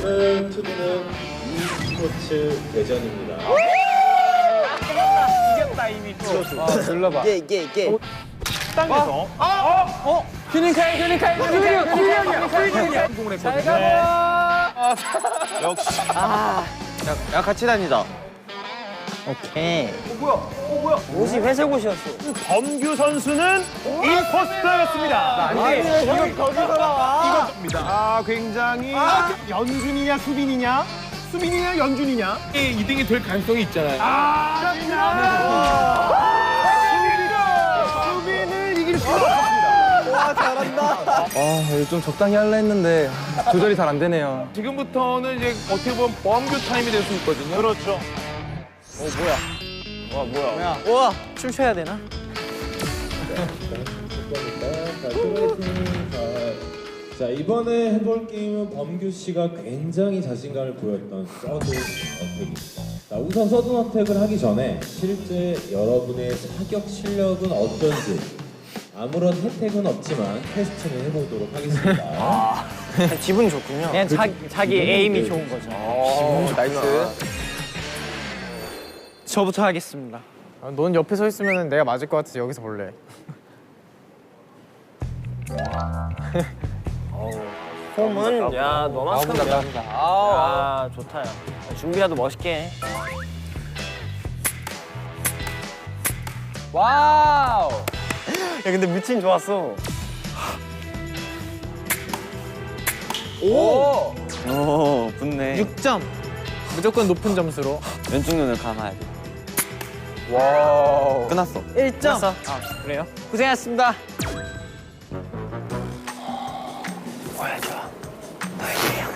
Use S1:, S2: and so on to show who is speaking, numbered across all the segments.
S1: 오늘 투디는 e스포츠 대전입니다.
S2: 이겼다 이미 또.
S3: 눌러봐.
S4: 이게.
S2: 땅에서.
S3: 휴닝카이. 잘 가봐.
S4: 역시.
S3: 야 같이 다니다.
S4: 오케이.
S2: 뭐야?
S4: 옷이 회색 옷이었어.
S2: 범규 선수는 임포스터였습니다.
S3: 아니 이거 거기서 나와.
S2: 이겁니다. 굉장히 연준이냐 수빈이냐? 수빈이냐 연준이냐? 2등이 될 가능성이 있잖아요. 수빈을 이길 수가 없습니다.
S3: 와 잘한다. 이거 좀 적당히 할라 했는데 조절이 잘 안 되네요.
S2: 지금부터는 이제 어떻게 보면 범규 타임이 될 수 있거든요. 그렇죠.
S4: 뭐야? 우와, 춤춰야 되나?
S1: 자, 이번에 해볼 게임은 범규 씨가 굉장히 자신감을 보였던 서든 어택입니다. 자, 우선 서든 어택을 하기 전에 실제 여러분의 사격 실력은 어떤지 아무런 혜택은 없지만 테스트를 해보도록 하겠습니다.
S4: 기분 좋군요. 그냥 자기 에임이 좋은 거죠.
S3: 나이스.
S4: 저부터 하겠습니다.
S3: 넌 옆에 서 있으면 내가 맞을 것 같아서 여기서 볼래.
S4: 폼은 야 너만큼 야 좋다 야. 준비라도 멋있게 해.
S3: 와우.
S4: 야 근데 미친 좋았어.
S3: 오.
S4: 붙네.
S3: 6점. 무조건 높은 점수로.
S4: 왼쪽 눈을 감아야 돼.
S3: 와우.
S4: 끝났어. 1점. 아 그래요? 고생하셨습니다. 보여줘. 너에게 향을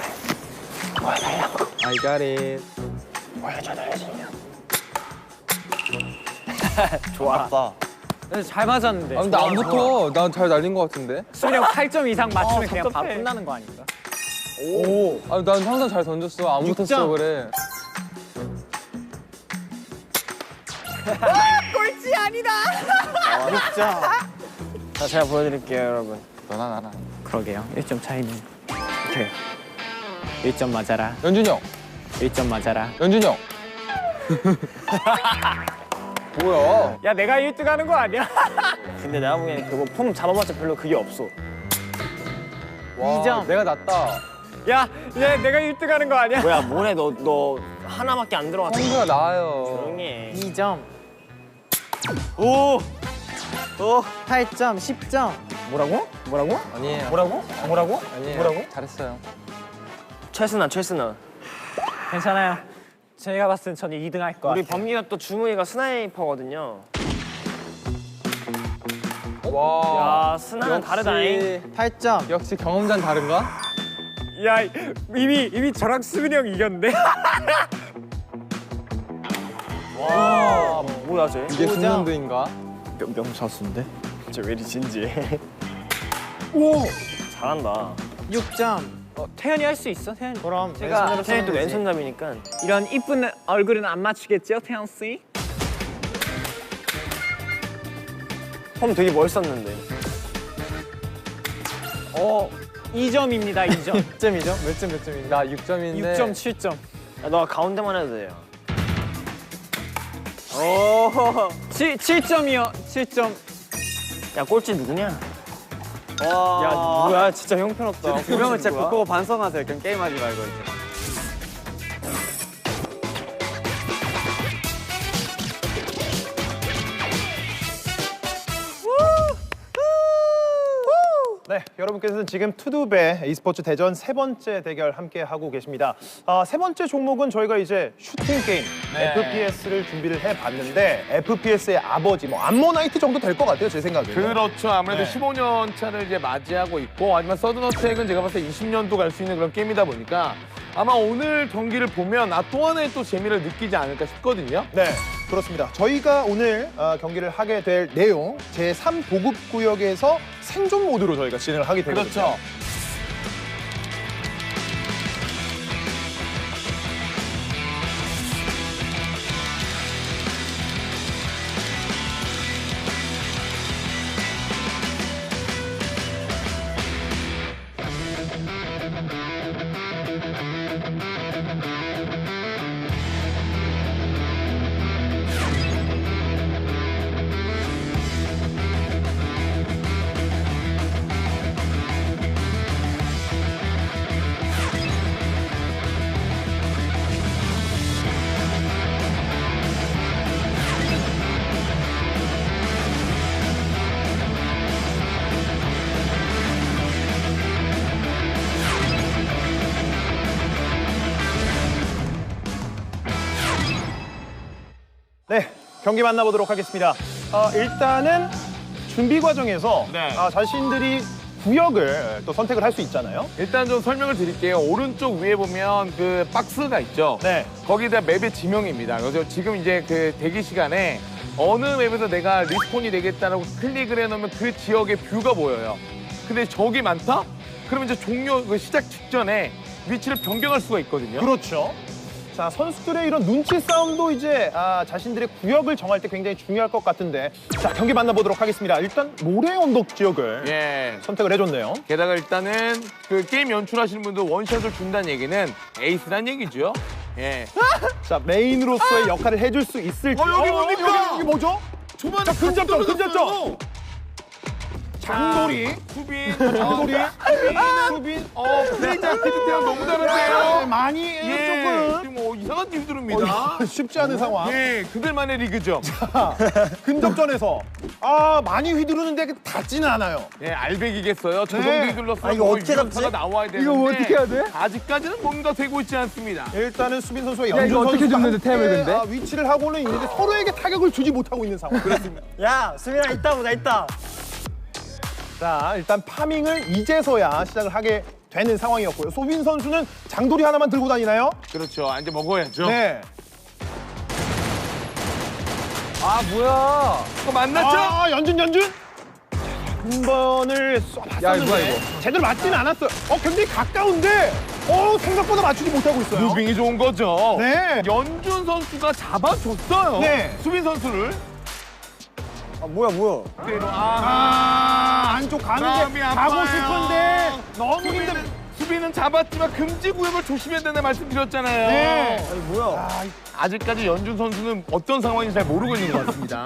S4: 보여달라고.
S3: I got it.
S4: 보여줘 너의 실력. 좋았어. 근데 잘 맞았는데.
S3: 근데 안 붙어. 난 잘 날린 것 같은데.
S4: 수령 8점 이상 맞추면 그냥 바로 끝나는 거 아닌가?
S3: 오. 난 항상 잘 던졌어. 안 붙었어 그래.
S4: 꼴찌 아니다. 6점. 자, 제가 보여드릴게요, 여러분.
S3: 너나 나나.
S4: 그러게요. 1점 차이는. 오케이. 1점 맞아라.
S3: 연준이 형.
S4: 1점 맞아라.
S3: 연준이 형. 뭐야?
S4: 야, 내가 1등 하는 거 아니야? 근데 내가 보기엔 그거 폼 잡아봤자 별로 그게 없어.
S3: 와,
S4: 2점.
S3: 내가 낫다.
S4: 야, 내가 1등 하는 거 아니야? 뭐야, 뭐래, 너 하나밖에 안 들어갔어.
S3: 성수가 나아요.
S4: 조용히 해.
S5: 2점,
S4: 오!
S5: 8점, 10점.
S4: 뭐라고?
S3: 아니에요.
S4: 뭐라고?
S3: 아니에요. 잘했어요.
S4: 최순아.
S5: 괜찮아요. 제가 봤을 땐 저는 2등 할 거야.
S4: 우리 범기가 또 주무이가 스나이퍼거든요.
S3: 와.
S4: 야, 스나는 다르다잉.
S5: 8점.
S3: 역시 경험자는 다른가?
S4: 야, 이미 저랑 수빈이 형 이겼는데? 와, 뭐야 쟤?
S3: 이게 숙련도인가?
S4: 명사수인데? 쟤 왜 이리 진지해? 오! 잘한다.
S5: 6점.
S4: 태연이 할 수 있어, 태연이?
S5: 그럼
S4: 제가 태연이 또 왼손잡이니까.
S5: 이런 이쁜 얼굴은 안 맞추겠죠, 태연 씨?
S4: 폼 되게 멋있었는데.
S5: 2점입니다, 2점.
S3: 몇 점이죠? 몇 점인데? 나 6점인데.
S5: 6점, 7점.
S4: 야, 너가 가운데만 해도 돼요.
S5: 오, 7점이요, 7점.
S4: 야, 꼴찌 누구냐? 야, 뭐야, 진짜 형편없다.
S5: 두 명은 진짜 그거 보고 반성하세요. 그냥 게임하지 말고 이제.
S2: 네, 여러분께서는 지금 투두배 e스포츠 대전 세 번째 대결 함께 하고 계십니다. 세 번째 종목은 저희가 이제 슈팅 게임 FPS를 준비를 해봤는데 FPS의 아버지, 뭐 암모나이트 정도 될 것 같아요, 제 생각에.
S6: 그렇죠. 아무래도 15년 차를 이제 맞이하고 있고, 하지만 서든어택은 제가 봤을 때 20년도 갈 수 있는 그런 게임이다 보니까 아마 오늘 경기를 보면 또 하나의 또 재미를 느끼지 않을까 싶거든요.
S2: 네. 그렇습니다. 저희가 오늘 경기를 하게 될 내용 제3보급구역에서 생존 모드로 저희가 진행을 하게 되거든요.
S6: 그렇죠.
S2: 네, 경기 만나보도록 하겠습니다. 일단은 준비 과정에서
S6: 네.
S2: 자신들이 구역을 또 선택을 할 수 있잖아요.
S6: 일단 좀 설명을 드릴게요. 오른쪽 위에 보면 그 박스가 있죠.
S2: 네.
S6: 거기다 맵의 지명입니다. 그래서 지금 이제 그 대기 시간에 어느 맵에서 내가 리스폰이 되겠다라고 클릭을 해놓으면 그 지역의 뷰가 보여요. 근데 적이 많다? 그러면 이제 종료 그 시작 직전에 위치를 변경할 수가 있거든요.
S2: 그렇죠. 자, 선수들의 이런 눈치 싸움도 이제 자신들의 구역을 정할 때 굉장히 중요할 것 같은데, 자, 경기 만나보도록 하겠습니다. 일단 모래 언덕 지역을
S6: 예.
S2: 선택을 해줬네요.
S6: 게다가 일단은 그 게임 연출하시는 분들 원샷을 준다는 얘기는 에이스란 얘기죠. 예.
S2: 자, 메인으로서의 역할을 해줄 수 있을지.
S6: 여기 뭡니까?
S2: 여기 뭐죠?
S6: 초반
S2: 자, 근접점, 근접점. 장돌이.
S6: 수빈,
S2: 장돌이.
S6: 수빈, 플레이자 액티비티랑 너무 다른데요.
S2: 많이
S6: 예,
S2: 조금
S6: 지금 뭐 이상한 팀들입니다.
S2: 쉽지 않은 상황.
S6: 예, 그들만의 리그죠.
S2: 근접전에서 많이 휘두르는데 닿지는 않아요.
S6: 예, 알백이겠어요. 저
S2: 네.
S6: 정도 휘둘렀으면
S4: 이거 어떻게
S6: 유효타가
S4: 잡지?
S6: 나와야 되는데
S3: 이거 뭐 어떻게 해야 돼?
S6: 아직까지는 뭔가 되고 있지 않습니다.
S2: 일단은 수빈 선수와
S3: 야,
S2: 연준
S3: 이거 어떻게
S2: 선수가
S3: 줬는데, 탭을
S2: 함께,
S3: 근데?
S2: 위치를 하고는 있는데 서로에게 타격을 주지 못하고 있는 상황. 그렇습니다.
S4: 야, 수빈아 있다 보자 있다.
S2: 자, 일단 파밍을 이제서야 시작을 하게 되는 상황이었고요. 소빈 선수는 장돌이 하나만 들고 다니나요?
S6: 그렇죠. 이제 먹어야죠.
S2: 네.
S3: 아, 뭐야.
S6: 그거 만났죠?
S2: 연준. 한 번을
S3: 야, 이거 뭐야,
S2: 쏴봤었는데
S3: 이거.
S2: 제대로 맞지는 않았어요. 굉장히 가까운데 생각보다 맞추지 못하고 있어요.
S6: 무빙이 좋은 거죠.
S2: 네.
S6: 연준 선수가 잡아줬어요.
S2: 네.
S6: 수빈 선수를.
S4: 뭐야.
S6: 그대로
S2: 안쪽 가는데
S6: 마음이
S2: 가고
S6: 아파요.
S2: 싶은데 너무 힘들.
S6: 수비는 잡았지만 금지 구역을 조심해야 된다 말씀드렸잖아요.
S2: 네.
S4: 뭐야.
S6: 아직까지 연준 선수는 어떤 상황인지 잘 모르고 있는 것 같습니다.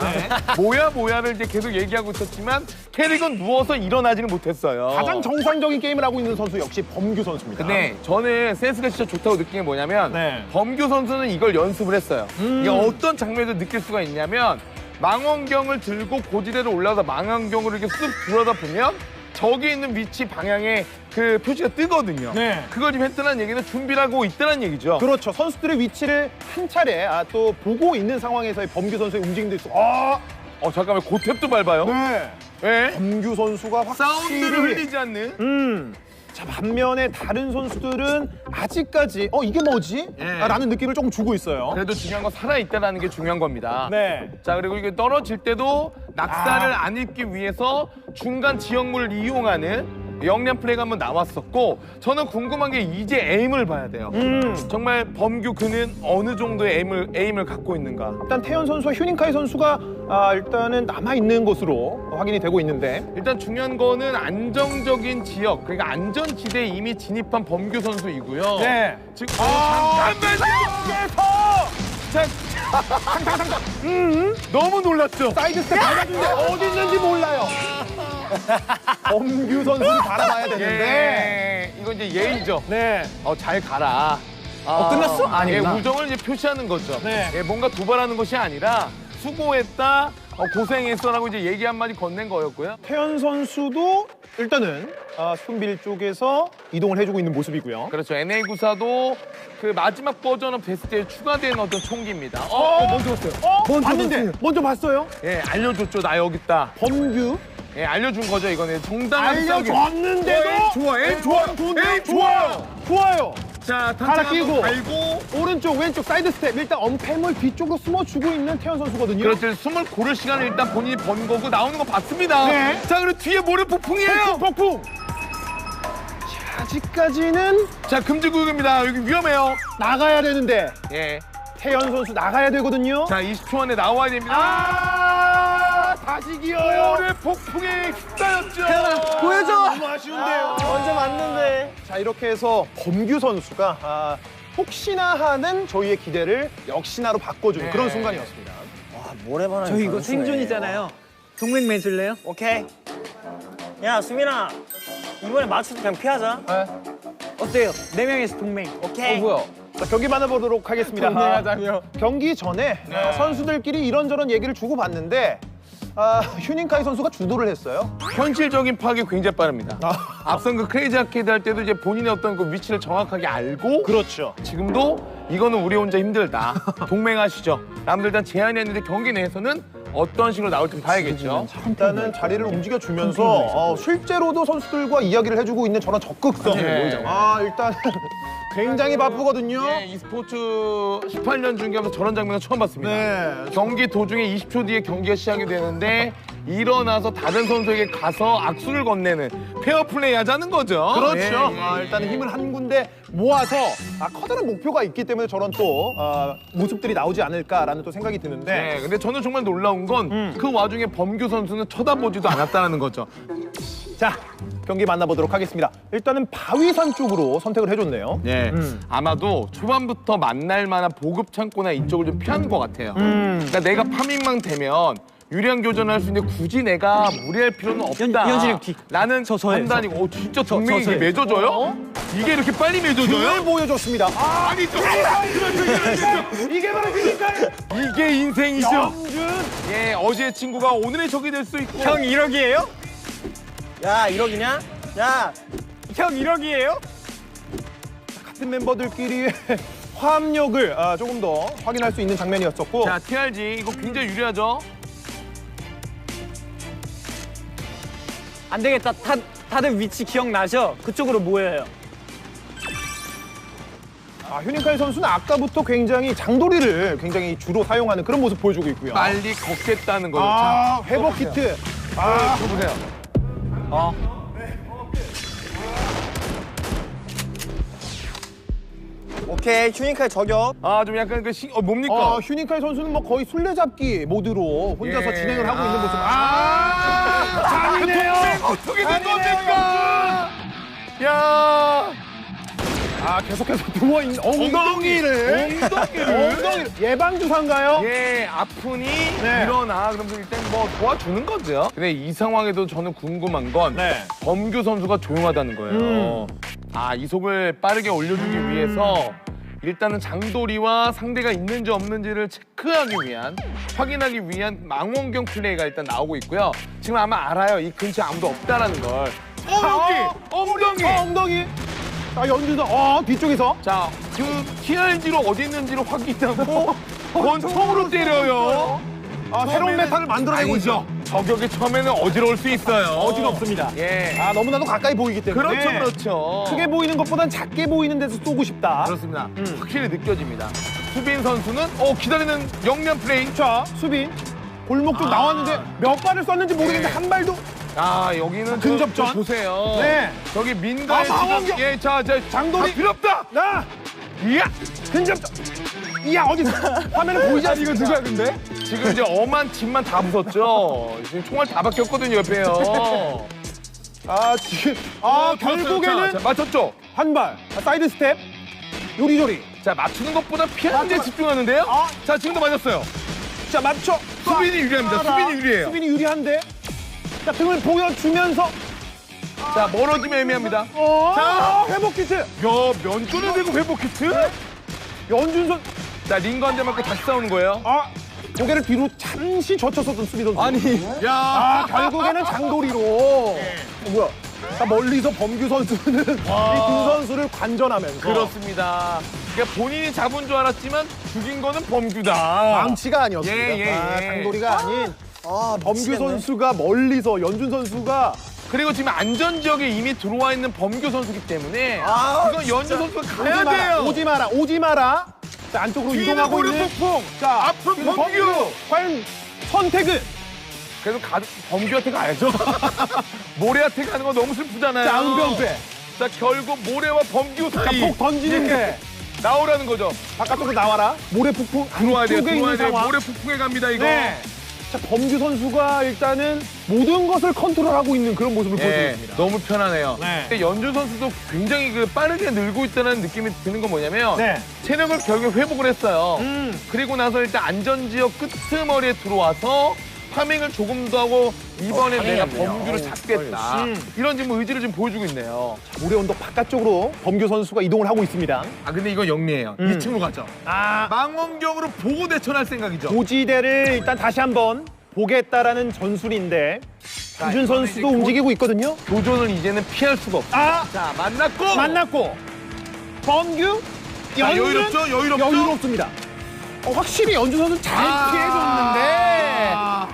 S6: 뭐야를 이제 계속 얘기하고 있었지만 캐릭은 누워서 일어나지는 못했어요.
S2: 가장 정상적인 게임을 하고 있는 선수 역시 범규 선수입니다.
S6: 근데 저는 센스가 진짜 좋다고 느낀 게 뭐냐면
S2: 네.
S6: 범규 선수는 이걸 연습을 했어요. 이게 어떤 장면에서 느낄 수가 있냐면 망원경을 들고 고지대로 올라가서 망원경으로 이렇게 쓱 들여다 보면 저기 있는 위치 방향에 그 표시가 뜨거든요.
S2: 네.
S6: 그걸 지금 했다는 얘기는 준비를 하고 있다는 얘기죠.
S2: 그렇죠. 선수들의 위치를 한 차례 또 보고 있는 상황에서의 범규 선수의 움직임도 있어.
S6: 잠깐만 고탭도 밟아요.
S2: 네.
S6: 네.
S2: 범규 선수가 확실히
S6: 사운드를 흘리지 않는.
S2: 자, 반면에 다른 선수들은 아직까지 이게 뭐지?
S6: 예.
S2: 라는 느낌을 조금 주고 있어요.
S6: 그래도 중요한 건 살아있다는 게 중요한 겁니다.
S2: 네.
S6: 자, 그리고 이게 떨어질 때도 낙사를 안 입기 위해서 중간 지역물을 이용하는 영리한 플레이가 한번 나왔었고, 저는 궁금한 게 이제 에임을 봐야 돼요. 정말 범규 그는 어느 정도의 에임을 갖고 있는가.
S2: 일단 태연 선수와 휴닝카이 선수가 일단은 남아있는 것으로 확인이 되고 있는데,
S6: 일단 중요한 거는 안정적인 지역, 그러니까 안전지대에 이미 진입한 범규 선수이고요.
S2: 네.
S6: 지금 잠깐만요. 자, 너무 놀랐죠?
S2: 사이드 스텝 밟아준데 어디 있는지 몰라요. 범규 선수를 바라봐야 되는데.
S6: 예, 이건 이제 예의죠.
S2: 네.
S6: 잘 가라.
S3: 끝났어? 아니구나.
S6: 예, 우정을 이제 표시하는 거죠.
S2: 네.
S6: 예, 뭔가 도발하는 것이 아니라 수고했다, 고생했어라고 이제 얘기 한마디 건넨 거였고요.
S2: 태연 선수도 일단은 스푼빌 쪽에서 이동을 해주고 있는 모습이고요.
S6: 그렇죠. NA94도 그 마지막 버전업 됐을 때 추가된 어떤 총기입니다.
S2: 먼저 봤어요. 봤는데 먼저 봤어요.
S6: 예, 알려줬죠. 나 여기 있다.
S2: 범규
S6: 예, 알려준 거죠. 이거는 정당한 싸움이.
S2: 알려줬는데도
S6: 에임 좋아, 에임 좋아요. 에임 좋아요.
S2: 좋아요.
S6: 자,
S2: 하나
S6: 단차
S2: 끼고.
S6: 갈고.
S2: 오른쪽 왼쪽 사이드 스텝 일단 엄폐물 뒤쪽으로 숨어주고 있는 태연 선수거든요.
S6: 그렇죠. 숨을 고를 시간을 일단 본인이 번 거고 나오는 거 봤습니다.
S2: 네.
S6: 자, 그리고 뒤에 모래 폭풍이에요.
S2: 폭풍. 자, 아직까지는
S6: 자, 금지구역입니다. 여기 위험해요.
S2: 나가야 되는데
S6: 예.
S2: 태연 선수 나가야 되거든요.
S6: 자, 20초 안에 나와야 됩니다.
S2: 다시 기어요.
S6: 모래 폭풍에 휩싸였죠.
S2: 보여줘. 너무 아쉬운데요.
S4: 언제 맞는데?
S2: 자, 이렇게 해서 범규 선수가 혹시나 하는 저희의 기대를 역시나로 바꿔주는
S6: 네.
S2: 그런 순간이었습니다.
S4: 와, 모래바람.
S5: 저희 이거 생존이잖아요. 동맹 맺을래요?
S4: 오케이. 야, 수민아. 이번에 맞춰서 그냥 피하자.
S5: 어때요? 4명에서 동맹.
S4: 오케이.
S3: 뭐야?
S2: 자, 경기 만나보도록 하겠습니다.
S3: 동맹하자며.
S2: 경기 전에 선수들끼리 이런저런 얘기를 주고받는데 휴닝카이 선수가 주도를 했어요.
S6: 현실적인 파악이 굉장히 빠릅니다. 앞선 그 크레이지 아케이드 할 때도 이제 본인의 어떤 그 위치를 정확하게 알고
S2: 그렇죠.
S6: 지금도 이거는 우리 혼자 힘들다. 동맹하시죠. 남들 다 제한이 있는데 경기 내에서는 어떤 식으로 나올지 봐야겠죠.
S2: 일단은 자리를 움직여주면서 실제로도 선수들과 이야기를 해주고 있는 저런 적극성.
S6: 네.
S2: 일단 굉장히 바쁘거든요.
S6: 네, e스포츠 18년 중계하면서 저런 장면을 처음 봤습니다.
S2: 네.
S6: 경기 도중에 20초 뒤에 경기가 시작이 되는데 일어나서 다른 선수에게 가서 악수를 건네는 페어플레이 하자는 거죠.
S2: 그렇죠.
S6: 예.
S2: 일단은 힘을 한 군데 모아서 커다란 목표가 있기 때문에 저런 또 모습들이 나오지 않을까라는 또 생각이 드는데
S6: 네, 근데 저는 정말 놀라운 건 그 와중에 범규 선수는 쳐다보지도 않았다는 거죠.
S2: 자, 경기 만나보도록 하겠습니다. 일단은 바위산 쪽으로 선택을 해줬네요.
S6: 네, 아마도 초반부터 만날 만한 보급 창고나 이쪽을 좀 피하는 것 같아요. 그러니까 내가 파밍망 되면 유리한 교전을 할 수 있는데 굳이 내가 무리할 필요는 없다.
S5: 연진이 뒤.
S6: 라는
S5: 저예요,
S6: 판단이고, 진짜 동맹이
S5: 저예요.
S6: 이게 맺어져요? 이게 이렇게 빨리 맺어져요?
S2: 등을 보여줬습니다.
S6: 아니,
S2: 이게 바로 휴닝카이!
S6: 이게 인생이죠.
S2: 영준!
S6: 예, 어제의 친구가 오늘의 적이 될 수 있고.
S5: 형 1억이에요?
S4: 야, 1억이냐? 야,
S5: 형 1억이에요?
S2: 같은 멤버들끼리의 화합력을 조금 더 확인할 수 있는 장면이었었고
S6: 자, TRG 이거 굉장히 유리하죠?
S5: 안 되겠다. 다들 위치 기억나죠? 그쪽으로 모여요.
S2: 휴닝카이 선수는 아까부터 굉장히 장도리를 굉장히 주로 사용하는 그런 모습 보여주고 있고요.
S6: 빨리 걷겠다는 거죠. 자,
S2: 회복 키트.
S6: 보세요.
S4: 오케이. 휴닝카이 저격.
S6: 좀 약간 뭡니까?
S2: 휴닝카이 선수는 뭐 거의 술래잡기 모드로 혼자서
S6: 예.
S2: 진행을 하고 있는 모습.
S6: 잔이네요. 어떻게 된 겁니까? 야,
S2: 계속해서 누워있는 엉덩이를. 엉덩이를. 예방주사인가요?
S6: 예, 아프니
S2: 네.
S6: 일어나. 그럼 일단 뭐 도와주는 거죠. 근데 이 상황에도 저는 궁금한 건
S2: 네.
S6: 범규 선수가 조용하다는 거예요. 이속을 빠르게 올려주기 위해서 일단은 장도리와 상대가 있는지 없는지를 체크하기 위한, 확인하기 위한 망원경 플레이가 일단 나오고 있고요. 지금 아마 알아요. 이 근처에 아무도 없다라는 걸. 엉덩이!
S2: 엉덩이. 연준선. 뒤쪽에서.
S6: 자, 그 TRG로 어디 있는지를 확인하고 권총으로 때려요.
S2: 새로운 메타를 만들어내고 있죠.
S6: 저격이 처음에는 어지러울 수 있어요.
S2: 어지럽습니다.
S6: 예.
S2: 너무나도 가까이 보이기 때문에.
S6: 그렇죠.
S2: 크게 보이는 것보단 작게 보이는 데서 쏘고 싶다.
S6: 그렇습니다. 확실히 느껴집니다. 수빈 선수는 기다리는 영리한 플레이.
S2: 자, 수빈. 골목 쪽 나왔는데 몇 발을 쐈는지 모르겠는데
S6: 네.
S2: 한 발도.
S6: 여기는
S2: 근접전?
S6: 저 보세요.
S2: 네.
S6: 저기 민가의
S2: 망원경!
S6: 지금
S2: 장돌이!
S6: 필요 없다. 이야.
S2: 근접전. 이야, 어디서. 화면에 보이지 않습니까? 이거 누가 근데?
S6: 지금 이제 엄한 집만 다 부쉈죠. 지금 총알 다 박혔거든요, 옆에요.
S2: 지금. 결국에는
S6: 자, 맞췄죠?
S2: 한 발. 사이드 스텝. 요리조리.
S6: 자, 맞추는 것보다 피하는 데 집중하는데요. 자, 지금도 맞았어요.
S2: 자, 맞춰.
S6: 수빈이 유리합니다. 수빈이 유리해요.
S2: 수빈이 유리한데. 자, 등을 보여주면서.
S6: 자, 멀어지면 애매합니다.
S2: 자, 회복 키트.
S6: 야, 면전을 대고 회복 키트?
S2: 연준선.
S6: 자, 링거 한 대 맞고 다시 싸우는 거예요.
S2: 고개를 뒤로 잠시 젖혔었던 수비 선수.
S6: 야,
S2: 결국에는 장도리로. 뭐야? 자, 멀리서 범규 선수는 이 두 선수를 관전하면서.
S6: 그렇습니다. 그러니까 본인이 잡은 줄 알았지만 죽인 거는 범규다.
S2: 망치가 아니었습니다.
S6: 예.
S2: 장도리가 아닌 범규 선수가 멀리서 연준 선수가
S6: 그리고 지금 안전 지역에 이미 들어와 있는 범규 선수기 때문에 이건 연주 선수가 가야 돼요.
S2: 오지 마라. 자, 안쪽으로
S6: 뒤에는
S2: 이동하고 있는.
S6: 모래폭풍.
S2: 자,
S6: 앞으로
S2: 뒤에는
S6: 범규.
S2: 과연 선택은?
S6: 그래서 범규한테 가야죠. 모래한테 가는 거 너무 슬프잖아요.
S2: 자, 은변배.
S6: 자, 결국 모래와 범규 사이
S2: 폭 던지는데
S6: 나오라는 거죠.
S2: 바깥쪽으로 나와라. 모래폭풍
S6: 들어와야 돼요.
S2: 안쪽에
S6: 들어와야
S2: 있는
S6: 돼요.
S2: 상황.
S6: 모래폭풍에 갑니다, 이거.
S2: 네. 자, 범규 선수가 일단은 모든 것을 컨트롤하고 있는 그런 모습을 보여주고
S6: 예,
S2: 있습니다.
S6: 너무 편하네요.
S2: 네.
S6: 근데 연준 선수도 굉장히 빠르게 늘고 있다는 느낌이 드는 건 뭐냐면
S2: 네.
S6: 체력을 결국 회복을 했어요. 그리고 나서 일단 안전지역 끄트머리에 들어와서 파밍을 조금 더 하고 이번에 내가 범규를 잡겠다. 이런 지금 의지를 지금 보여주고 있네요.
S2: 모래 언덕 바깥쪽으로 범규 선수가 이동을 하고 있습니다.
S6: 아 근데 이건 영리해요. 2층으로 가죠. 망원경으로 보고 대처할 생각이죠.
S2: 고지대를 일단 다시 한번 보겠다라는 전술인데 유준 선수도 움직이고 있거든요.
S6: 교전을 이제는 피할 수가 없어. 자 만났고
S2: 범규
S6: 자,
S2: 연준
S6: 여유롭죠? 여유롭죠?
S2: 여유롭습니다. 확실히 연준 선수 잘 피해줬는데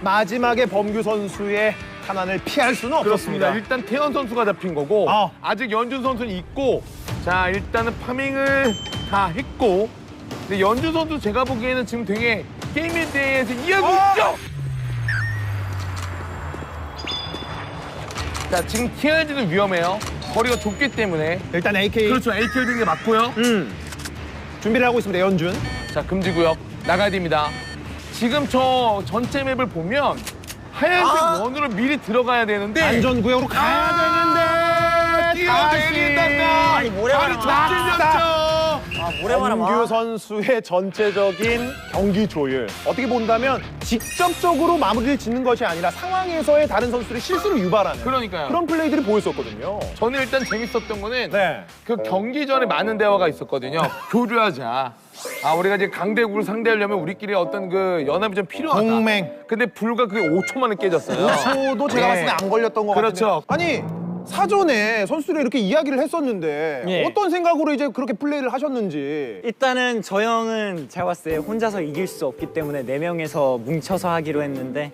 S2: 마지막에 범규 선수의 탄환을 피할 수는
S6: 그렇습니다.
S2: 없었습니다.
S6: 일단 태연 선수가 잡힌 거고 아직 연준 선수는 있고 자 일단은 파밍을 다 했고 근데 연준 선수 제가 보기에는 지금 되게 게임에 대해서 이해하고 있죠? 자 지금 TRG는 위험해요. 거리가 좁기 때문에
S2: 일단 AK
S6: 그렇죠. AK 드는 게 맞고요.
S2: 준비를 하고 있습니다. 연준.
S6: 자 금지구역 나가야 됩니다. 지금 저 전체 맵을 보면 하얀색 원으로 미리 들어가야 되는데
S2: 안전구역으로 가야 되는데
S6: 뛰어내린단다.
S4: 아니, 모래바람. 모래바람.
S2: 범규 선수의 전체적인 경기 조율 어떻게 본다면 직접적으로 마무리를 짓는 것이 아니라 상황에서의 다른 선수들의 실수를 유발하는
S6: 그러니까요.
S2: 그런 플레이들이 보였었거든요.
S6: 저는 일단 재밌었던 거는
S2: 네.
S6: 그 경기 전에 많은 대화가 있었거든요. 교류하자. 우리가 이제 강대국을 상대하려면 우리끼리 어떤 그 연합이 좀 필요하다.
S2: 동맹.
S6: 근데 불과 그게 5초 만에 깨졌어요.
S2: 5초도 제가 봤을 때 안 걸렸던 것
S6: 그렇죠.
S2: 같은데. 아니 사전에 선수들이 이렇게 이야기를 했었는데
S5: 예.
S2: 어떤 생각으로 이제 그렇게 플레이를 하셨는지.
S5: 일단은 저 형은 제가 봤을 때 혼자서 이길 수 없기 때문에 4명에서 뭉쳐서 하기로 했는데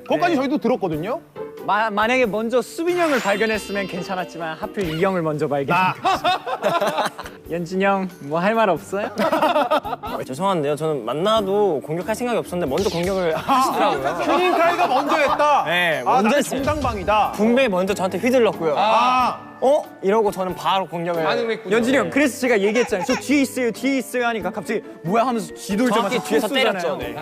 S2: 그것까지
S5: 네.
S2: 저희도 들었거든요.
S5: 만약에 먼저 수빈 형을 발견했으면 괜찮았지만 하필 이 형을 먼저 발견했어요. 연준 형 뭐 할 말 없어요?
S4: 죄송한데요. 저는 만나도 공격할 생각이 없었는데 먼저 공격을 하시더라고요.
S2: 휴닝카이가 먼저 했다.
S4: 네,
S2: 먼저
S4: 먼저
S2: 나는
S4: 했어요.
S2: 정당방이다.
S4: 분명히 먼저 저한테 휘둘렀고요. 이러고 저는 바로 공격을.
S6: 반응을 했군요.
S5: 연준이 형 그래서 제가 얘기했잖아요. 저 뒤에 있어요 하니까 갑자기 뭐야 하면서 뒤돌자마자
S4: 정확히 뒤에서 때렸죠. 네.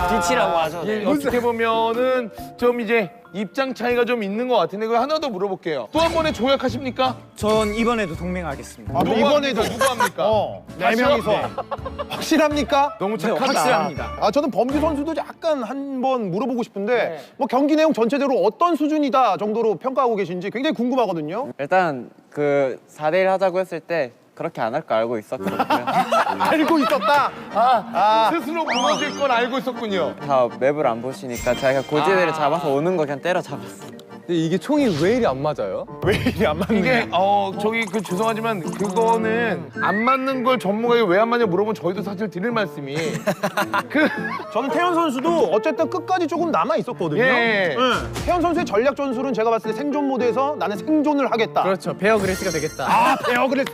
S4: 뒤치라고 하죠. 네.
S6: 어떻게 보면은 좀 이제 입장 차이가 좀 있는 것 같은데 그거 하나 더 물어볼게요. 또 한 번에 조약하십니까?
S5: 전 이번에도 동맹하겠습니다.
S2: 아, 이번에도
S6: 누구 합니까?
S2: 네 명이서 확실합니까?
S6: 너무 착하다.
S5: 확실합니다.
S2: 저는 범규 선수도 약간 한번 물어보고 싶은데 뭐 경기 내용 전체적으로 어떤 수준이다 정도로 평가하고 계신지 굉장히 궁금하거든요.
S3: 일단 그 4대1 하자고 했을 때 그렇게 안 할 거 알고 있었거든요.
S2: 알고 있었다.
S6: 스스로 무너질 걸 알고 있었군요.
S3: 다 맵을 안 보시니까 자기가 고지대를 잡아서 오는 거 그냥 때려 잡았어요.
S7: 근데 이게 총이 왜 이리 안 맞아요?
S2: 왜 이리 안 맞는
S6: 이게 저기 죄송하지만 그거는 안 맞는 걸 전문가에게 왜 안 맞냐 물어보면 저희도 사실 드릴 말씀이
S2: 저는 태현 선수도 어쨌든 끝까지 조금 남아 있었거든요.
S6: 예.
S2: 태현 선수의 전략 전술은 제가 봤을 때 생존 모드에서 나는 생존을 하겠다.
S5: 그렇죠. 베어 그레이스가 되겠다.
S2: 베어그레스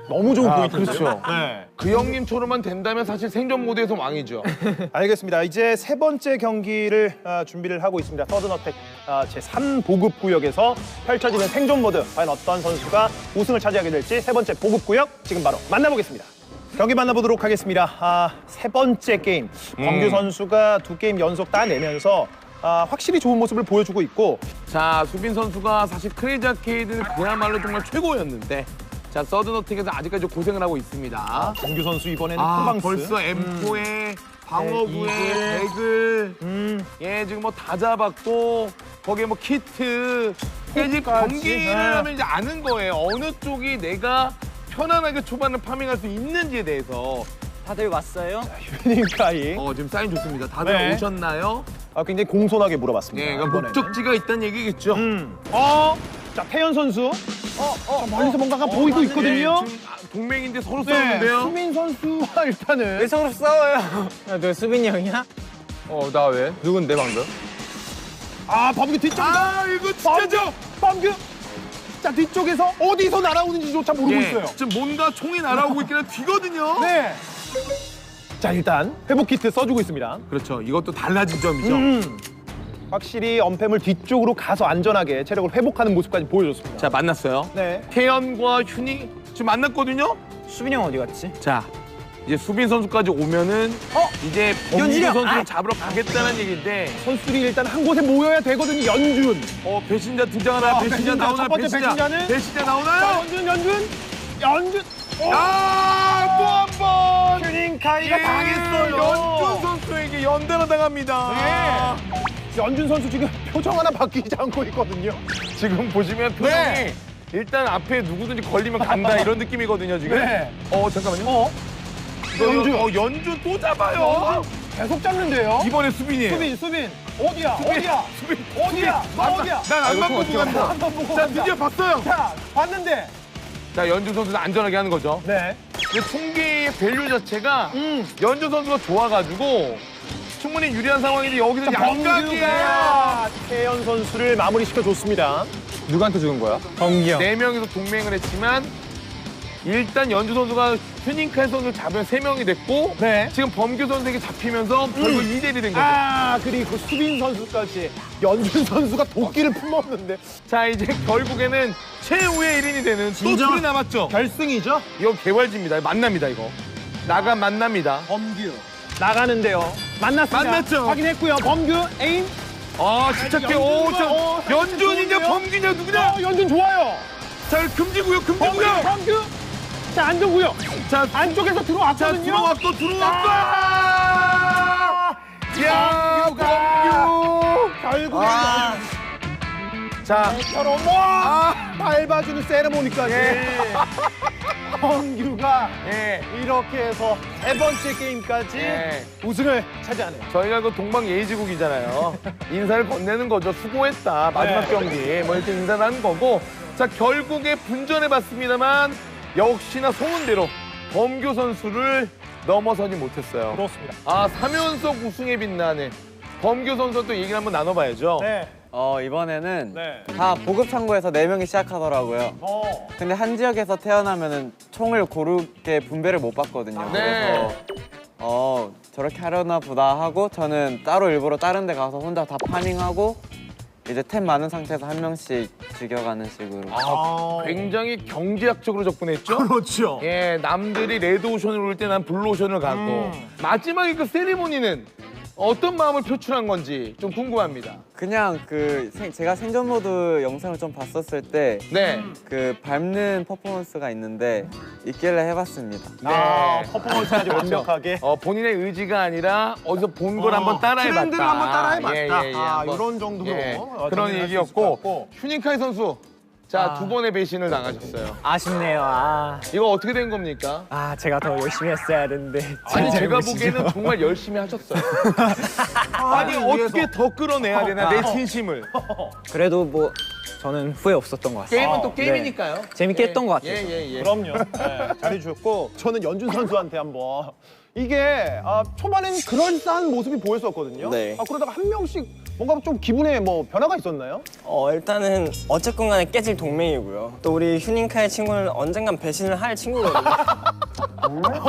S2: 너무 좋은 포인트죠.
S6: 그렇죠.
S2: 네.
S6: 그 형님처럼만 된다면 사실 생존 모드에서 왕이죠.
S2: 알겠습니다. 이제 세 번째 경기를 준비를 하고 있습니다. 서든어택 제3 보급 구역에서 펼쳐지는 생존 모드. 과연 어떤 선수가 우승을 차지하게 될지 세 번째 보급 구역 지금 바로 만나보겠습니다. 경기 만나보도록 하겠습니다. 세 번째 게임. 범규 선수가 2게임 연속 따내면서 확실히 좋은 모습을 보여주고 있고
S6: 자, 수빈 선수가 사실 크레이지 아케이드는 그야말로 정말 최고였는데 자, 서든어택에서 아직까지 고생을 하고 있습니다.
S2: 범규 선수 이번에는 콤방스.
S6: 벌써 M4에 방어구에 백을 지금 뭐 다 잡았고 거기에 뭐 키트 이게 지금 경기를 하면 이제 아는 거예요. 어느 쪽이 내가 편안하게 초반을 파밍할 수 있는지에 대해서
S5: 다들 왔어요?
S2: 휴닝카이.
S6: 지금 사인 좋습니다. 다들
S2: 네.
S6: 오셨나요?
S2: 굉장히 공손하게 물어봤습니다.
S6: 네, 그러니까
S2: 이번에는.
S6: 목적지가 있다는 얘기겠죠.
S2: 자, 태연 선수. 자, 멀리서 뭔가가 보이고 있거든요.
S6: 지금 동맹인데 서로
S2: 네,
S6: 싸우는데요.
S2: 수민 선수와 일단은
S5: 서로 싸워요. 야, 너 수빈이 형이야?
S7: 나 왜? 누군데 방금?
S2: 아, 범규 뒤쪽에서.
S6: 아, 이거 진짜죠?
S2: 범규. 자, 뒤쪽에서 어디서 날아오는지조차 모르고
S6: 예,
S2: 있어요.
S6: 지금 뭔가 총이 날아오고 있기는 뒤거든요.
S2: 네. 자, 일단 회복 키트 써주고 있습니다.
S6: 그렇죠. 이것도 달라진 점이죠.
S2: 확실히 언팸을 뒤쪽으로 가서 안전하게 체력을 회복하는 모습까지 보여줬습니다.
S6: 자, 만났어요.
S2: 네.
S6: 태연과 훈이 지금 만났거든요.
S5: 수빈이 형 어디 갔지?
S6: 자, 이제 수빈 선수까지 오면은 이제 범규
S5: 연진이요?
S6: 선수를 잡으러 가겠다는 얘기인데
S2: 선수들이 일단 한 곳에 모여야 되거든요. 연준.
S6: 배신자 등장하나요? 배신자
S2: 배신자,
S6: 나오나요?
S2: 첫 번째 배신자는?
S6: 배신자
S2: 자,
S6: 나오나요?
S2: 연준.
S6: 아, 또 한 번!
S2: 휴닝카이가 당했어요.
S6: 연준 선수에게 연달아 당합니다.
S2: 네. 연준 선수 지금 표정 하나 바뀌지 않고 있거든요.
S6: 지금 보시면 표정이
S2: 네.
S6: 일단 앞에 누구든지 걸리면 간다 이런 느낌이거든요, 지금.
S2: 네.
S6: 잠깐만요.
S2: 연준.
S6: 연준 또 잡아요.
S2: 계속 잡는데요.
S6: 이번에 수빈이에요.
S2: 수빈. 어디야?
S6: 수빈.
S2: 어디야? 너 어디야?
S6: 난 안만 보고 간다.
S2: 한번 보고
S6: 자,
S2: 간다.
S6: 드디어 봤어요.
S2: 자, 봤는데.
S6: 자, 연준 선수는 안전하게 하는 거죠.
S2: 네.
S6: 근데 총기의 밸류 자체가 연준 선수가 좋아가지고 충분히 유리한 상황인데 여기서 양각이에요.
S2: 범규가 태연 선수를 마무리시켜줬습니다.
S3: 누구한테 죽은 거야?
S5: 범기 형.
S6: 네 명이서 동맹을 했지만 일단 연주 선수가 휴닝칼 선수를 잡으면 3명이 됐고
S2: 네.
S6: 지금 범규 선수에게 잡히면서 결국 2대1이 된 거죠.
S2: 아, 그리고 수빈 선수까지 연준 선수가 도끼를 품었는데
S6: 자, 이제 결국에는 최후의 1인이 되는 또 둘이 남았죠.
S2: 결승이죠?
S6: 이거 개활지입니다. 만납니다, 이거. 나간 만납니다.
S2: 범규 나가는데요. 만났습니다.
S6: 만났죠.
S2: 확인했고요. 범규 에임.
S6: 아, 침착해. 오, 저 연준이냐
S2: 좋은데요?
S6: 범규냐 누구냐?
S2: 연준 좋아요.
S6: 자, 금지구역, 금지구역.
S2: 범규. 자, 안정구요.
S6: 자,
S2: 안쪽에서
S6: 자,
S2: 들어왔거든요.
S6: 들어왔고.
S2: 아,
S6: 야, 범규.
S2: 결국에
S6: 자,
S2: 밟아주는 세레모니까지. 범규가
S6: 예.
S2: 이렇게 해서 3번째 게임까지
S6: 예.
S2: 우승을 차지하네요.
S6: 저희가 그 동방예의지국이잖아요. 인사를 건네는 거죠. 수고했다. 마지막
S2: 네.
S6: 경기. 뭐 이렇게 인사를 하는 거고. 자, 결국에 분전해봤습니다만 역시나 소문대로 범규 선수를 넘어서지 못했어요.
S2: 그렇습니다.
S6: 아, 3연속 우승에 빛나는 범규 선수 또 얘기를 한번 나눠봐야죠.
S2: 네.
S3: 이번에는
S2: 네.
S3: 다 보급 창고에서 4명이 시작하더라고요. 근데 한 지역에서 태어나면은 총을 고르게 분배를 못 받거든요.
S6: 네.
S3: 그래서 저렇게 하려나 보다 하고 저는 따로 일부러 다른 데 가서 혼자 다 파밍하고 이제 템 많은 상태에서 한 명씩 죽여가는 식으로.
S6: 굉장히 경제학적으로 접근했죠.
S2: 그렇죠.
S6: 예, 남들이 레드 오션을 올 때 난 블루 오션을 가고 마지막에 그 세리머니는 어떤 마음을 표출한 건지 좀 궁금합니다.
S3: 그냥 제가 생존 모드 영상을 좀 봤었을 때
S6: 네.
S3: 그 밟는 퍼포먼스가 있는데 있길래 해봤습니다.
S2: 아, 퍼포먼스까지 완벽하게.
S6: 본인의 의지가 아니라 어디서 본 걸 한번 따라해봤다.
S2: 트렌드를 한번 따라해봤다.
S6: 한번.
S2: 이런 정도로
S6: 그런
S2: 장면을 할수 있을 것
S6: 얘기였고
S2: 같고.
S6: 휴닝카이 선수 자, 2번의 배신을 당하셨어요.
S5: 아쉽네요.
S6: 이거 어떻게 된 겁니까?
S5: 제가 더 열심히 했어야 되는데.
S6: 아니,
S5: 잘
S6: 제가
S5: 모르시죠?
S6: 보기에는 정말 열심히 하셨어요. 아니, 어떻게 더 끌어내야 되나, 내 진심을.
S5: 그래도 뭐 저는 후회 없었던 것 같아요.
S6: 게임은 또 게임이니까요.
S5: 재밌게 했던 것 같아요.
S6: 예.
S2: 그럼요. 네, 잘해주셨고 저는 연준 선수한테 한번 이게 초반에는 그럴싸한 모습이 보였었거든요.
S4: 네.
S2: 그러다가 한 명씩 뭔가 좀 기분에 뭐 변화가 있었나요?
S4: 일단은 어쨌건 간에 깨질 동맹이고요. 또 우리 휴닝카의 친구는 언젠간 배신을 할 친구거든요.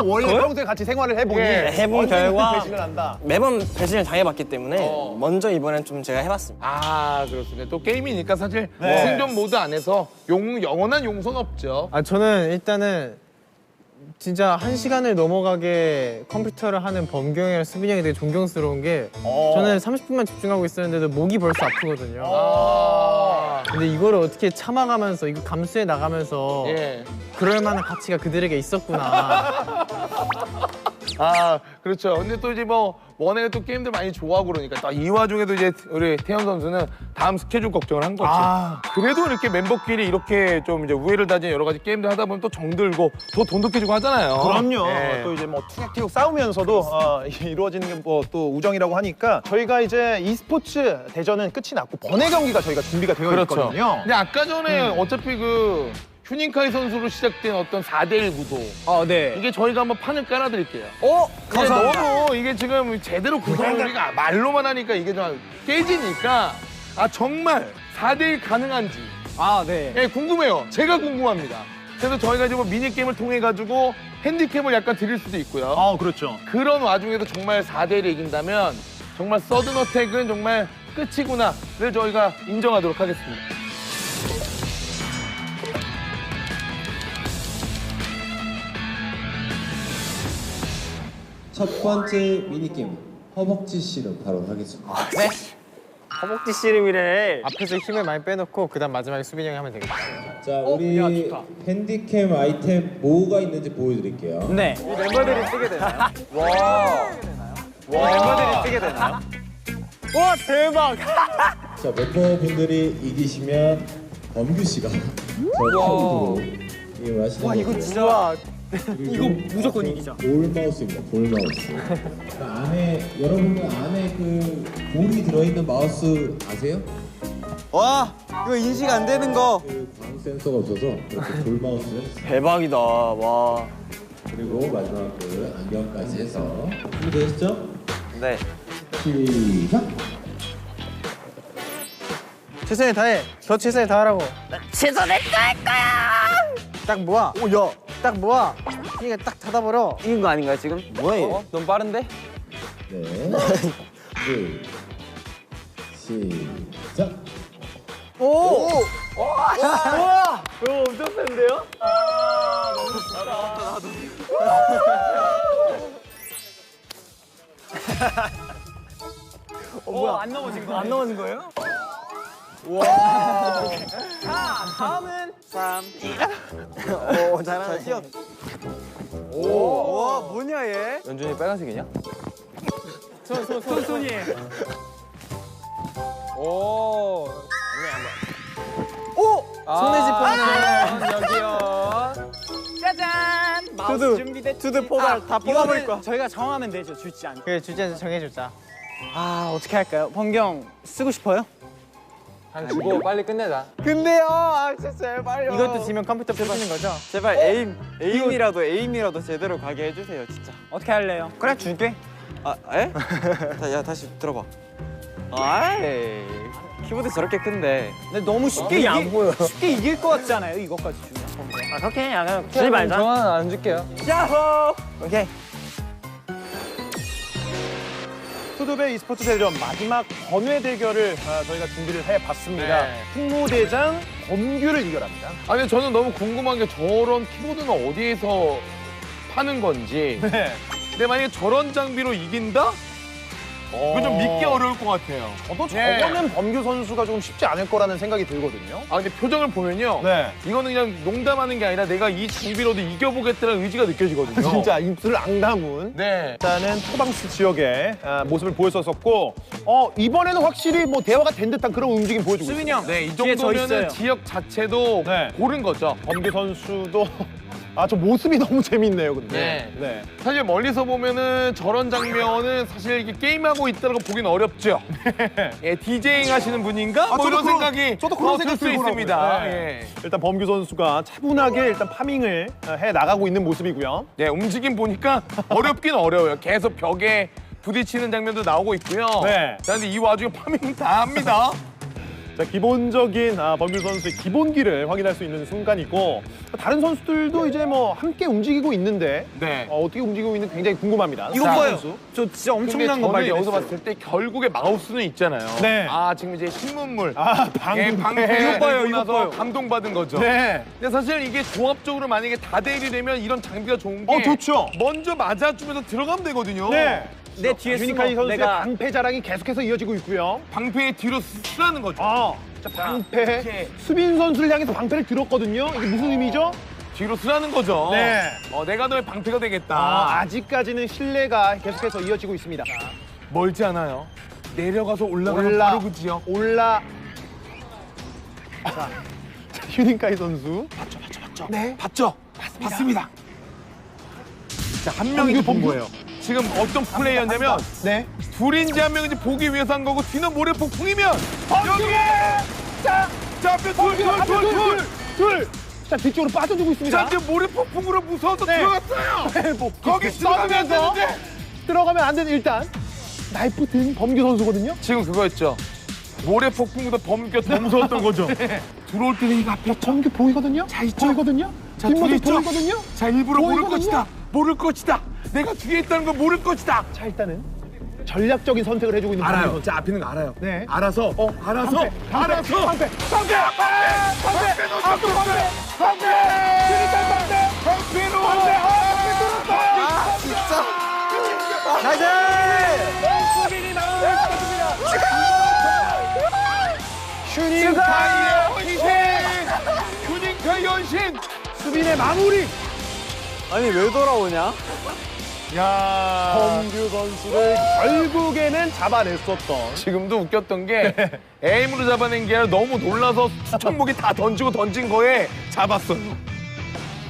S2: 원래 평소에 같이 생활을 해보니
S6: 예,
S4: 해본
S2: 언젠간
S4: 결과
S2: 배신을 한다.
S4: 매번 배신을 당해봤기 때문에 먼저 이번엔 좀 제가 해봤습니다.
S6: 아, 그렇습니다. 또 게임이니까 사실 생존 모드 안에서 영원한 용서는 없죠.
S8: 저는 일단은 진짜 1시간을 넘어가게 컴퓨터를 하는 범규 형이랑 수빈이 형이 되게 존경스러운 게 저는 30분만 집중하고 있었는데도 목이 벌써 아프거든요. 근데 이거를 어떻게 참아가면서 이거 감수해 나가면서
S6: 예.
S8: 그럴 만한 가치가 그들에게 있었구나.
S6: 그렇죠. 근데 또 이제 뭐 원에는 또 게임들 많이 좋아하고 그러니까 또 이 와중에도 이제 우리 태연 선수는 다음 스케줄 걱정을 한 거지. 그래도 이렇게 멤버끼리 이렇게 좀 이제 우애를 다진 여러 가지 게임들 하다 보면 또 정들고 더 돈독해지고 하잖아요.
S2: 그럼요.
S6: 예.
S2: 또 이제 뭐 투격투격 싸우면서도 이루어지는 게 뭐 또 우정이라고 하니까 저희가 이제 e스포츠 대전은 끝이 났고 번외 경기가 저희가 준비가 되어
S6: 그렇죠.
S2: 있거든요.
S6: 근데 아까 전에 어차피 그 휴닝카이 선수로 시작된 어떤 4대1 구도
S5: 네.
S6: 이게 저희가 한번 판을 깔아드릴게요. 이게
S5: 감사합니다.
S6: 너무 이게 지금 제대로 구성을 우리가 말로만 하니까 이게 좀 깨지니까 정말 4대1 가능한지
S5: 아, 네.
S6: 예, 궁금해요. 제가 궁금합니다. 그래서 저희가 이제 뭐 미니게임을 통해 가지고 핸디캡을 약간 드릴 수도 있고요.
S2: 아, 그렇죠.
S6: 그런 와중에도 정말 4대1을 이긴다면 정말 서든어택은 정말 끝이구나를 저희가 인정하도록 하겠습니다.
S1: 첫 번째 미니게임 허벅지 씨름 바로 하겠습니다.
S4: 허벅지 씨름이래.
S8: 앞에서 힘을 많이 빼놓고 그다음 마지막에 수빈이 형이 하면 되겠다.
S1: 자, 우리
S5: 야, 좋다.
S1: 핸디캠 아이템 뭐가 있는지 보여드릴게요.
S5: 네.
S3: 멤버들이 쓰게 되나요? 와. 멤버들이 쓰게 되나요?
S5: 와, 대박.
S1: 자, 멤버분들이 이기시면 범규 씨가 저 카드로 게임을 하시는
S5: 와, 이거
S1: 거고요.
S5: 진짜.
S1: 그리고
S5: 이거 무조건 이기자.
S1: 볼 마우스입니다. 볼 마우스. 그 안에 여러분들 안에 그 볼이 들어있는 마우스 아세요?
S3: 와, 이거 인식 안 되는 거.
S1: 그 광 센서가 없어서 그렇게 볼 마우스를 했어요.
S4: 대박이다. 와.
S1: 그리고 마지막 그 안경까지 해서 준비되셨죠?
S3: 네.
S1: 시작!
S8: 최선을 다해. 더 최선을 다하라고.
S4: 최선을 다할 거야.
S8: 딱 모아. 오, 야. 딱 모아. 그러니까 딱 닫아버려.
S4: 이긴 거 아닌가요 지금? 뭐예요?
S3: 너무 빠른데?
S1: 네. 둘. 시작!
S4: 오! 와! 이거 엄청 센데요?
S5: 뭐야, 안 넘어진 거.
S4: 안 넘어진 거예요?
S5: 자, 다음은
S3: 3.
S4: 오, 잘하네.
S3: 오, 와, 뭐냐 얘? 연준이 빨간색이냐?
S5: 손손이.
S3: 오.
S8: 손에 짚어놓고.
S3: 여기요.
S5: 짜잔! 마우스
S8: 투두.
S5: 준비됐지?
S8: 투두 포괄 다 뽑아버릴 거야.
S5: 저희가 정하면 되죠, 줄지 않게.
S8: 그래, 주제 정해주자.
S5: 아, 어떻게 할까요? 번경 쓰고 싶어요?
S7: 한 주고 빨리 끝내자.
S8: 근데요, 아 진짜 제발요. 이것도 지면 컴퓨터 부시는 거죠?
S3: 제발 에임이라도 제대로 가게 해주세요, 진짜.
S5: 어떻게 할래요? 그래, 줄게.
S3: 아, 에? 야, 다시 들어봐. 아이, 키보드 저렇게 큰데.
S5: 근데 너무 쉽게 쉽게 이길 것 같지 않아요? 이것까지 주면.
S4: 아, 그렇게 해. 그냥 주지 말자.
S7: 저는 안 줄게요.
S5: 야호! 오케이.
S2: 투두배 e스포츠 대전 마지막 번외 대결을 저희가 준비를 해봤습니다.
S6: 네.
S2: 풍무대장 범규를 이겨랍니다.
S6: 아니 저는 너무 궁금한 게 저런 키보드는 어디에서 파는 건지.
S2: 네.
S6: 근데 만약에 저런 장비로 이긴다? 이거 좀 믿기 어려울 것 같아요.
S2: 저도
S6: 네.
S2: 저거는 범규 선수가 좀 쉽지 않을 거라는 생각이 들거든요.
S6: 아 근데 표정을 보면요.
S2: 네.
S6: 이거는 그냥 농담하는 게 아니라 내가 이 장비로도 이겨보겠다는 의지가 느껴지거든요.
S2: 진짜 입술을 앙다문.
S6: 네.
S2: 일단은 프랑스 지역의 모습을 보였었고 이번에는 확실히 뭐 대화가 된 듯한 그런 움직임 보여주고
S5: 수빈이
S2: 있어요.
S5: 형,
S6: 네, 이
S5: 뒤에 저
S6: 정도면은
S5: 있어요.
S6: 지역 자체도
S2: 네.
S6: 고른 거죠.
S2: 범규 선수도 저 모습이 너무 재밌네요, 근데.
S6: 네. 사실 멀리서 보면은 저런 장면은 사실 이게 게임하고 있다고 보긴 어렵죠. 예, 디제잉 하시는 분인가? 뭐
S2: 저도
S6: 이런
S2: 그런-
S6: 생각이
S2: 저도 그런
S6: 들
S2: 생각
S6: 수
S2: 들더라고요.
S6: 있습니다.
S2: 네.
S6: 예.
S2: 일단 범규 선수가 차분하게 일단 파밍을 해 나가고 있는 모습이고요.
S6: 네, 움직임 보니까 어렵긴 어려워요. 계속 벽에 부딪히는 장면도 나오고 있고요.
S2: 네.
S6: 자, 근데 이 와중에 파밍 다 합니다.
S2: 자, 기본적인 범규 선수의 기본기를 확인할 수 있는 순간이고 다른 선수들도 이제 뭐 함께 움직이고 있는데
S6: 네.
S2: 어떻게 움직이고 있는지 굉장히 궁금합니다.
S5: 이거
S2: 자,
S5: 봐요.
S2: 선수.
S5: 저 진짜
S6: 근데
S5: 엄청난 거
S6: 저는 여기서
S5: 발견했어요.
S6: 봤을 때 결국에 마우스는 있잖아요.
S2: 네.
S6: 아, 지금 이제 신문물.
S2: 방패.
S6: 예, 방패
S2: 이거 봐요,
S6: 이거
S2: 이거 봐요.
S6: 감동받은 거죠.
S2: 네.
S6: 근데 사실 이게 종합적으로 만약에 다대일이 되면 이런 장비가 좋은 게
S2: 좋죠.
S6: 먼저 맞아주면서 들어가면 되거든요.
S2: 네.
S5: 내 뒤에
S2: 유니카이
S5: 숨어.
S2: 선수의
S5: 내가
S2: 방패 자랑이 계속해서 이어지고 있고요.
S6: 방패의 뒤로 쓰라는 거죠.
S2: 자, 방패.
S6: 이렇게.
S2: 수빈 선수를 향해서 방패를 들었거든요. 이게 무슨 의미죠?
S6: 뒤로 쓰라는 거죠.
S2: 네.
S6: 내가 너의 방패가 되겠다.
S2: 아직까지는 신뢰가 계속해서 이어지고 있습니다.
S6: 멀지 않아요. 내려가서 올라가면
S2: 올라.
S6: 바로 그지요.
S2: 자, 휴닝카이 선수.
S6: 네. 봤죠? 봤습니다. 자, 한
S2: 명이
S6: 명이
S2: 본
S6: 본
S2: 거예요.
S6: 지금 어떤 플레이였냐면
S2: 네.
S6: 둘인지 한 명인지 보기 위해서 한 거고 뒤는 모래폭풍이면 여기! 자, 앞에 둘!
S2: 자, 뒤쪽으로 빠져주고 있습니다.
S6: 자, 이제 모래폭풍으로 무서워서
S2: 네.
S6: 들어갔어요.
S2: 뭐,
S6: 거기 들어가면 안 되는데.
S2: 들어가면 안 되는 일단 나이프 든 범규 선수거든요.
S6: 지금 그거였죠. 모래 폭풍보다 범규가 더 무서웠던 거죠. 들어올 때는 이거 앞에
S2: 범규 보이거든요?
S6: 자 있죠.
S2: 보이거든요?
S6: 자
S2: 뒷모습
S6: 둘이 있죠.
S2: 보이거든요?
S6: 자 일부러 모를
S2: 보이거든요?
S6: 것이다. 모를 것이다. 내가 뒤에 있다는 걸 모를 것이다.
S2: 자 일단은 전략적인 선택을 해주고 있는
S6: 알아요.
S2: 범규.
S6: 자 앞에 있는 거 알아요.
S2: 네.
S6: 알아서. 알아서. 알아서.
S2: 방패!
S6: 방패 휴닝카이의 희생! 휴닝카이 연신!
S2: 수빈의 마무리!
S3: 아니 왜 돌아오냐?
S6: 야
S2: 범규 선수를 결국에는 잡아냈었던.
S6: 지금도 웃겼던 게 에임으로 잡아낸 게 아니라 너무 놀라서 수천목이 다 던진 거에 잡았어요.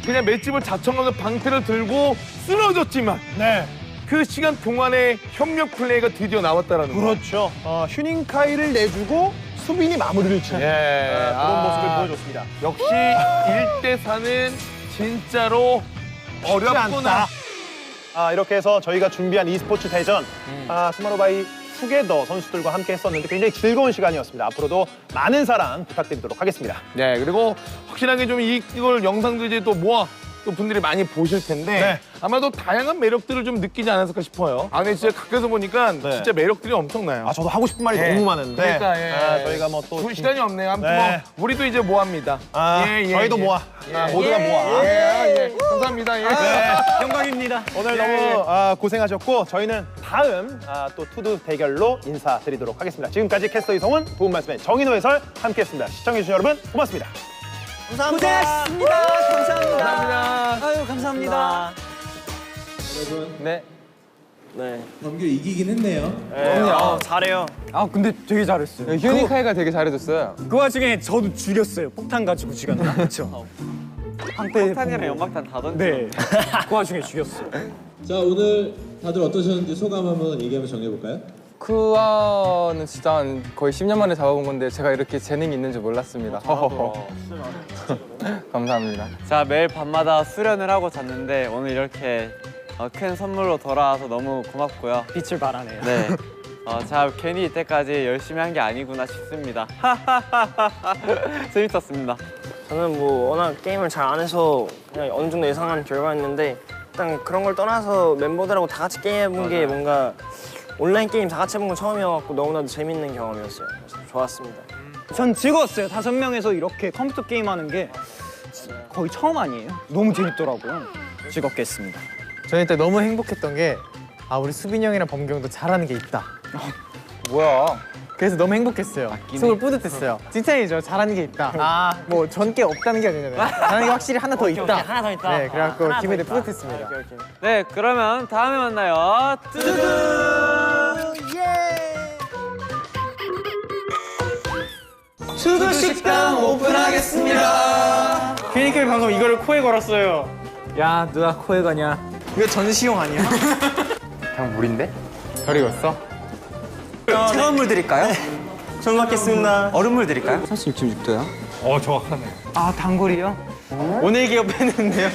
S6: 그냥 맷집을 자청하면서 방패를 들고 쓰러졌지만
S2: 네.
S6: 그 시간 동안에 협력 플레이가 드디어 나왔다라는 거.
S2: 그렇죠. 휴닝카이를 내주고 수빈이 마무리를 치는 그런 모습을 보여줬습니다.
S6: 역시 1대4는 진짜로 어렵구나.
S2: 이렇게 해서 저희가 준비한 e스포츠 대전 투모로우바이 투게더 선수들과 함께 했었는데 굉장히 즐거운 시간이었습니다. 앞으로도 많은 사랑 부탁드리도록 하겠습니다.
S6: 네, 그리고 확실하게 좀 이걸 영상도 이제 또 모아 또 분들이 많이 보실 텐데
S2: 네.
S6: 아마도 다양한 매력들을 좀 느끼지 않았을까 싶어요. 아, 근데 진짜 가까이서 보니까 진짜 매력들이 엄청나요.
S2: 저도 하고 싶은 말이
S6: 예.
S2: 너무 많은데
S6: 그러니까, 예.
S2: 저희가 뭐 또
S6: 볼 시간이 없네요. 아무튼
S2: 네.
S6: 뭐 우리도 이제 모아입니다.
S2: 저희도 모아. 모두가 모아.
S6: 감사합니다. 예.
S5: 영광입니다.
S2: 오늘 너무 고생하셨고 저희는 다음 또 투두 대결로 인사드리도록 하겠습니다. 지금까지 캐스터 이성훈, 도움 말씀의 정인호 해설 함께했습니다. 시청해주신 여러분 고맙습니다.
S5: 고생하셨습니다. 감사합니다.
S6: 감사합니다.
S5: 아유 감사합니다.
S1: 여러분
S4: 네.
S1: 범규 이기긴 했네요.
S4: 잘해요.
S5: 아 근데 되게 잘했어요.
S7: 휴닝카이가 되게 잘해줬어요.
S5: 그 와중에 저도 죽였어요. 폭탄 가지고 죽였나? 그렇죠. 방패
S3: 폭탄이랑 연막탄 다 던져.
S5: 네. 그 와중에 죽였어요.
S1: 자 오늘 다들 어떠셨는지 소감 한번 얘기하면서 정해볼까요?
S7: 쿠아는 진짜 한 거의 10년 만에 잡아본 건데 제가 이렇게 재능이 있는 줄 몰랐습니다. 허허허. 감사합니다.
S3: 자 매일 밤마다 수련을 하고 잤는데 오늘 이렇게 큰 선물로 돌아와서 너무 고맙고요.
S5: 빛을 발하네요.
S3: 네. 제가 괜히 이때까지 열심히 한 게 아니구나 싶습니다. 재밌었습니다.
S4: 저는 뭐 워낙 게임을 잘 안 해서 그냥 어느 정도 예상한 결과였는데 일단 그런 걸 떠나서 멤버들하고 다 같이 게임해본 게 뭔가 온라인 게임 다 같이 해본 건 처음이어서 너무나도 재밌는 경험이었어요. 그래서 좋았습니다.
S5: 전 즐거웠어요. 5명에서 이렇게 컴퓨터 게임하는 게 거의 처음 아니에요. 너무 재밌더라고요. 즐겁게 했습니다.
S8: 저는 일단 너무 행복했던 게 우리 수빈이 형이랑 범규 형도 잘하는 게 있다.
S7: 뭐야?
S8: 그래서 너무 행복했어요. 속을 뿌듯했어요. 칭찬이죠. 잘하는 게 있다. 뭐 전 게 없다는 게 아니잖아요. 잘하는 게 확실히 하나 더 있다.
S4: 하나 더 있다.
S8: 네, 그래갖고
S4: 하나 더
S8: 기분이
S4: 있다.
S8: 뿌듯했습니다.
S3: 네, 그러면 다음에 만나요.
S5: 투두 식당 오픈하겠습니다. 휴닝카이 방금 이거를 코에 걸었어요. 야 누가 코에 가냐? 이거 전시용 아니야?
S7: 그냥 물인데?
S8: 별 익었어?
S5: 차가운 물 드릴까요? 전 받겠습니다.
S3: 얼음물 드릴까요?
S7: 46도야?
S6: 정확하네.
S5: 아 단골이요? 오늘 기업했는데요.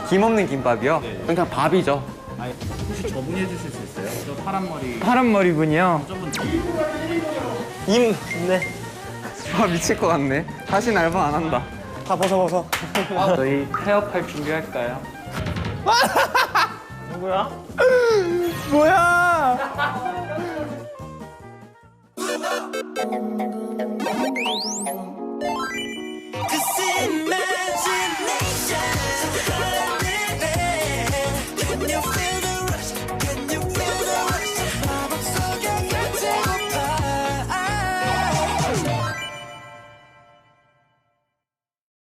S3: 김 없는 김밥이요? 그냥 밥이죠.
S5: 파란 머리 분이요.
S4: 네.
S3: 아 미칠 것 같네. 다신 알바 안 한다.
S4: 다 벗어.
S3: 저희 태업할 준비할까요?
S5: 뭐야?